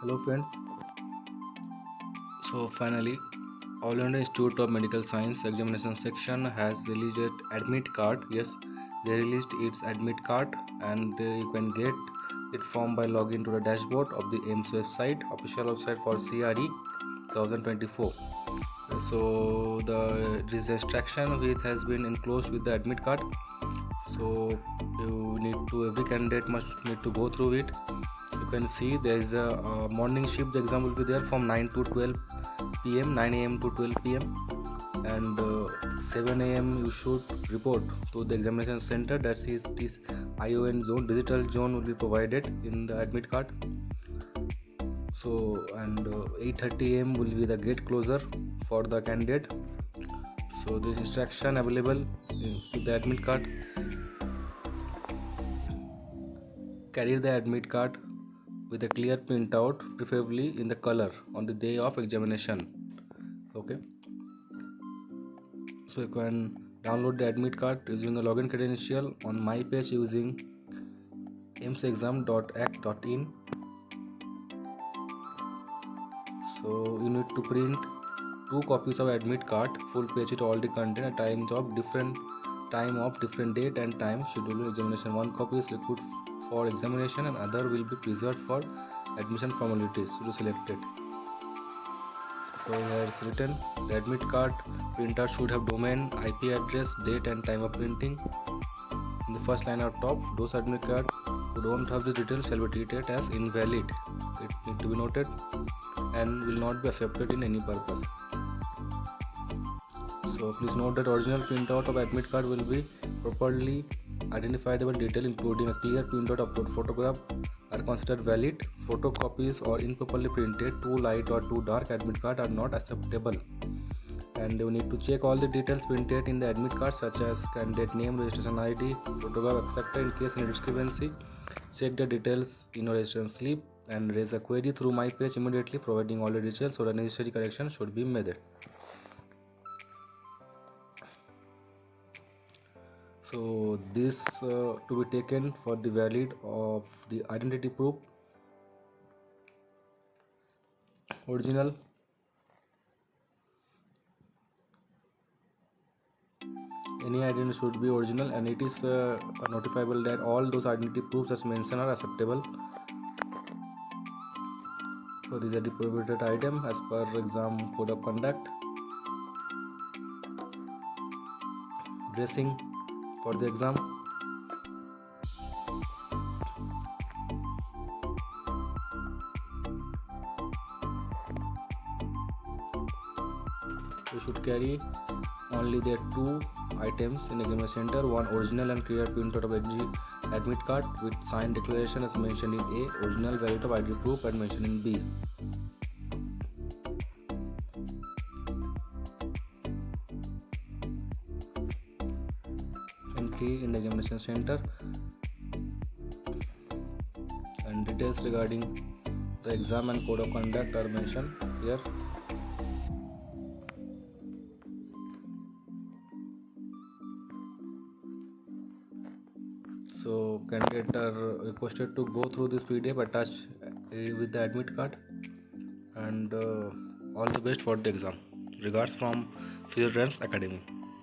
Hello friends. So finally, All India Institute of Medical Science examination section has released its admit card. Yes, they released its admit card, and you can get it from by logging to the dashboard of the Aiims website, official website for CRE 2024. So the this instruction which has been enclosed with the admit card. So every candidate must need to go through it. You can see there is a morning shift. The exam will be there from 9 to 12 p.m. 9 a.m. to 12 p.m. and 7 a.m. you should report to the examination center. That is this ION zone, digital zone will be provided in the admit card. So and 8:30 a.m. will be the gate closer for the candidate. So this instruction available with the admit card. Carry the admit card with a clear printout, preferably in the color, on the day of examination. Okay, so you can download the admit card using a login credential on my page using aimsexam.act.in. So you need to print 2 copies of admit card, full page with all the content at times of different date and time scheduled examination. 1 copy is liquid for examination and other will be preserved for admission formalities to selected. So here it's written the admit card printer should have domain, IP address, date and time of printing. In the first line up top, those admit card who don't have the details shall be treated as invalid. It need to be noted and will not be accepted in any purpose. So please note that original printout of admit card will be properly identifiable detail including a clear printout of photograph are considered valid. Photocopies or improperly printed, too light or too dark admit card are not acceptable. And you need to check all the details printed in the admit card such as candidate name, registration ID, photograph, etc. In case any discrepancy, check the details in your registration slip and raise a query through my page immediately, providing all the details so the necessary correction should be made. So this to be taken for the valid of the identity proof. Original any identity should be original and it is notifiable that all those identity proofs as mentioned are acceptable. So these are the prohibited item as per exam code of conduct. Dressing for the exam. You should carry only the 2 items in examination center, one original and clear printout of admit card with signed declaration as mentioned in A, original valid of ID proof and mentioned in B. Entry in the examination center and details regarding the exam and code of conduct are mentioned here. So candidates are requested to go through this PDF attached with the admit card and all the best for the exam. Regards from Physiotrance Academy.